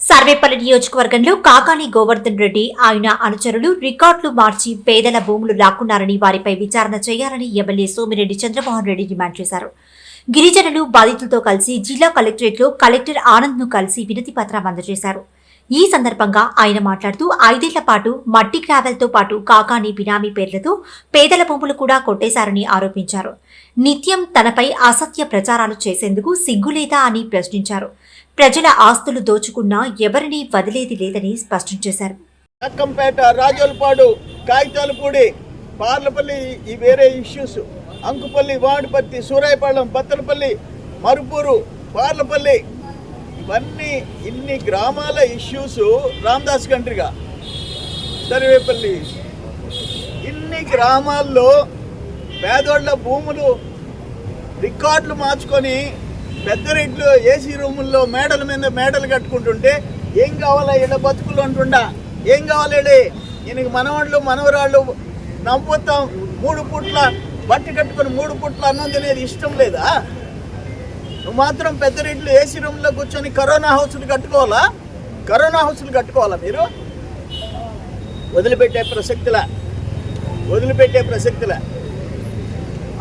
సర్వేపల్లి నియోజకవర్గంలో కాకాని గోవర్ధన్ రెడ్డి ఆయన అనుచరులు రికార్డులు మార్చి పేదల భూములు లాక్కున్నారని వారిపై విచారణ చేయాలని ఎమ్మెల్యే సోమిరెడ్డి చంద్రమోహన్ రెడ్డి డిమాండ్ చేశారు. గిరిజనులు బాధితులతో కలిసి జిల్లా కలెక్టరేట్లో కలెక్టర్ ఆనంద్ ను కలిసి వినతి పత్రం అందజేశారు. ఈ సందర్భంగా ఆయన మాట్లాడుతూ 5 ఏళ్ల పాటు మట్టి గ్రావెల్తో పాటు కాకాని బినామీ పేర్లతో పేదల భూములు కూడా కొట్టేశారని ఆరోపించారు. నిత్యం తనపై అసత్య ప్రచారాలు చేసేందుకు సిగ్గులేదా అని ప్రశ్నించారు. ప్రజల ఆస్తులు దోచుకున్నా ఎవరిని వదిలేది లేదని స్పష్టం చేశారు. అక్కంపేట, రాజోలపాడు, కాగితాలపూడి, పార్లపల్లి ఈ వేరే ఇష్యూస్, అంకుపల్లి, వాడిపత్తి, సూరాయపాళెం, బత్తలపల్లి, మరుపూరు, పార్లపల్లి, ఇవన్నీ ఇన్ని గ్రామాల ఇష్యూస్. రామదాస్ కంట్రీగా సర్వేపల్లి, ఇన్ని గ్రామాల్లో పేదోళ్ల భూములు రికార్డులు మార్చుకొని పెద్ద రేట్లు ఏసీ రూముల్లో మేడల మీద మేడలు కట్టుకుంటుంటే ఏం కావాలా ఈడ బతుకులు అంటుండా, ఏం కావాలి ఈయనకి మనవాళ్ళు మనవరాళ్ళు నవ్వుతాం 3 పూట్ల బట్టి కట్టుకొని 3 పూట్ల అన్నం తినేది ఇష్టం లేదా? నువ్వు మాత్రం పెద్ద రేట్లు ఏసీ రూమ్లో కూర్చొని కరోనా హౌస్లు కట్టుకోవాలా మీరు? వదిలిపెట్టే ప్రసక్తిలా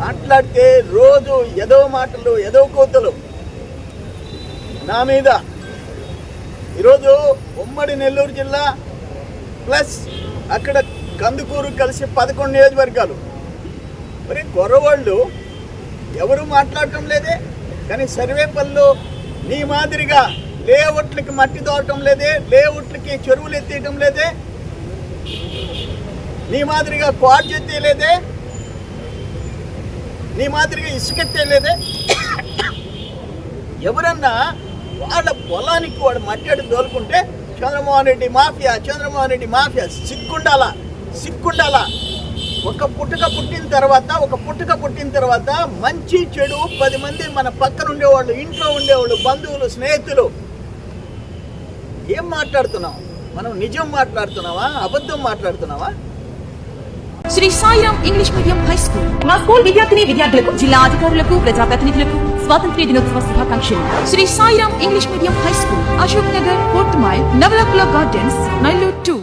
మాట్లాడితే రోజు ఏదో మాటలు, ఏదో కోతలు నా మీద. ఈరోజు ఉమ్మడి నెల్లూరు జిల్లా ప్లస్ అక్కడ కందుకూరు కలిసి 11 నియోజకవర్గాలు. మరి గొర్రవాళ్ళు ఎవరు మాట్లాడటం లేదే. కానీ సర్వేపల్లిలో నీ మాదిరిగా లేఅవుట్లకి మట్టి తోడటం లేదే, లేఅవుట్లకి చెరువులు ఎత్తేయటం లేదే, నీ మాదిరిగా క్వాడ్స్ ఎత్తేయలేదే, నీ మాదిరిగా ఇసుకెత్తేయలేదే. ఎవరన్నా వాళ్ళ పొలానికి వాడు మట్టి దోలుకుంటే చంద్రమోహన్ రెడ్డి మాఫియా సిగ్గుండాలా. ఒక పుట్టుక పుట్టిన తర్వాత మంచి చెడు 10 మంది మన పక్కన ఉండేవాళ్ళు, ఇంట్లో ఉండేవాళ్ళు, బంధువులు, స్నేహితులు. ఏం మాట్లాడుతున్నావు? మనం నిజం మాట్లాడుతున్నావా, అబద్ధం మాట్లాడుతున్నావా? Shri Sairam English medium high school. మా స్కూల్ విద్యార్థులకు, జిల్లా అధికారులకు, ప్రజాప్రతినిధులకు స్వాతంత్ర్య దినోత్సవ శుభాకాంక్షలు. Shri Sairam English medium high school, Ashok Nagar, 4th mile, Navalakula Gardens, Nellore 2.